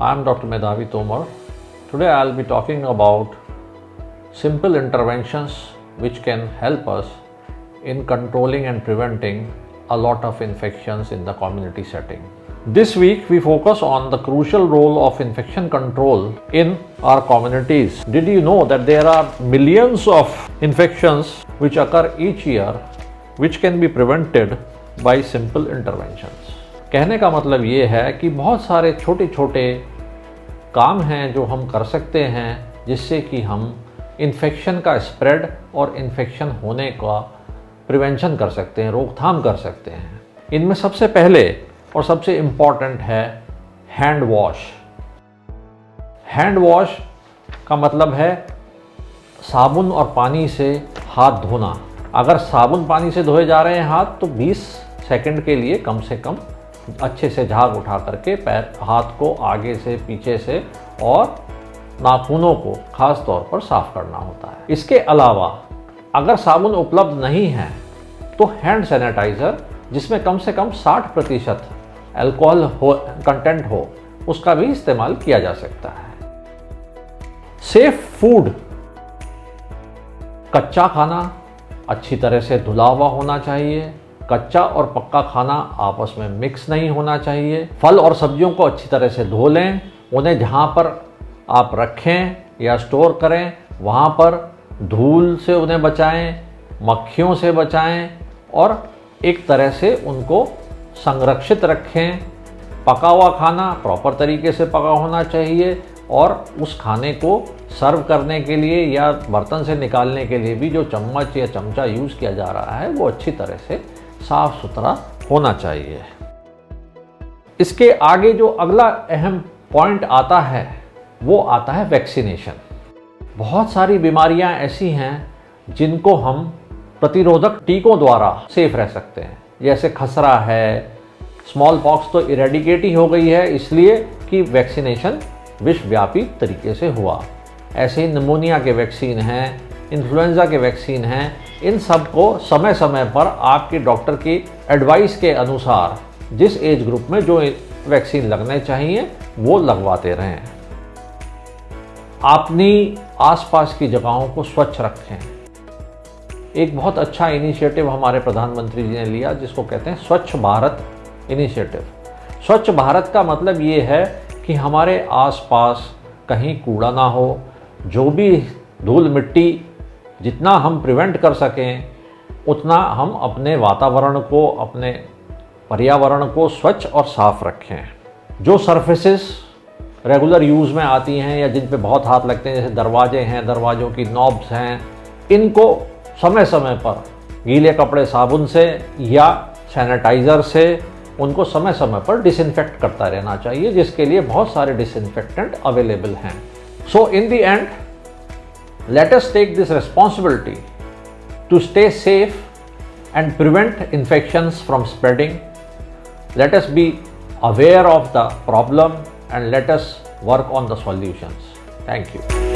I am Dr. Medhavi Tomar. Today I will be talking about simple interventions which can help us in controlling and preventing a lot of infections in the community setting. This week we focus on the crucial role of infection control in our communities. Did you know that there are millions of infections which occur each year which can be prevented by simple interventions? कहने का मतलब ये है कि बहुत सारे छोटे छोटे काम हैं जो हम कर सकते हैं जिससे कि हम इन्फेक्शन का स्प्रेड और इन्फेक्शन होने का प्रिवेंशन कर सकते हैं, रोकथाम कर सकते हैं। इनमें सबसे पहले और सबसे इम्पॉर्टेंट है हैंड वॉश। हैंड वॉश का मतलब है साबुन और पानी से हाथ धोना। अगर साबुन पानी से धोए जा रहे हैं हाथ तो 20 सेकंड के लिए कम से कम अच्छे से झाग उठा करके हाथ को आगे से पीछे से और नाखूनों को खास तौर पर साफ करना होता है। इसके अलावा अगर साबुन उपलब्ध नहीं है तो हैंड सैनिटाइज़र जिसमें कम से कम 60% अल्कोहल कंटेंट हो उसका भी इस्तेमाल किया जा सकता है। सेफ फूड, कच्चा खाना अच्छी तरह से धुला हुआ होना चाहिए। कच्चा और पक्का खाना आपस में मिक्स नहीं होना चाहिए। फल और सब्जियों को अच्छी तरह से धो लें। उन्हें जहाँ पर आप रखें या स्टोर करें वहाँ पर धूल से उन्हें बचाएं, मक्खियों से बचाएं और एक तरह से उनको संरक्षित रखें। पका हुआ खाना प्रॉपर तरीके से पका होना चाहिए और उस खाने को सर्व करने के लिए या बर्तन से निकालने के लिए भी जो चम्मच या चमचा यूज़ किया जा रहा है वो अच्छी तरह से साफ सुथरा होना चाहिए। इसके आगे जो अगला अहम पॉइंट आता है वो आता है वैक्सीनेशन। बहुत सारी बीमारियां ऐसी हैं जिनको हम प्रतिरोधक टीकों द्वारा सेफ रह सकते हैं। जैसे खसरा है, स्मॉल पॉक्स तो इरेडिकेट ही हो गई है इसलिए कि वैक्सीनेशन विश्वव्यापी तरीके से हुआ। ऐसे ही निमोनिया के वैक्सीन हैं, इन्फ्लुएंजा के वैक्सीन हैं। इन सब को समय समय पर आपके डॉक्टर की एडवाइस के अनुसार जिस एज ग्रुप में जो वैक्सीन लगने चाहिए वो लगवाते रहें। अपनी आसपास की जगहों को स्वच्छ रखें। एक बहुत अच्छा इनिशिएटिव हमारे प्रधानमंत्री जी ने लिया जिसको कहते हैं स्वच्छ भारत इनिशिएटिव। स्वच्छ भारत का मतलब ये है कि हमारे आसपास कहीं कूड़ा ना हो। जो भी धूल मिट्टी जितना हम प्रिवेंट कर सकें उतना हम अपने वातावरण को, अपने पर्यावरण को स्वच्छ और साफ रखें। जो सरफेसेस रेगुलर यूज़ में आती हैं या जिन पे बहुत हाथ लगते हैं जैसे दरवाजे हैं, दरवाज़ों की नॉब्स हैं, इनको समय समय पर गीले कपड़े साबुन से या सैनिटाइज़र से उनको समय समय पर डिसइंफेक्ट करता रहना चाहिए जिसके लिए बहुत सारे डिसइंफेक्टेंट अवेलेबल हैं। So in the end let us take this responsibility to stay safe and prevent infections from spreading. Let us be aware of the problem and let us work on the solutions. Thank you.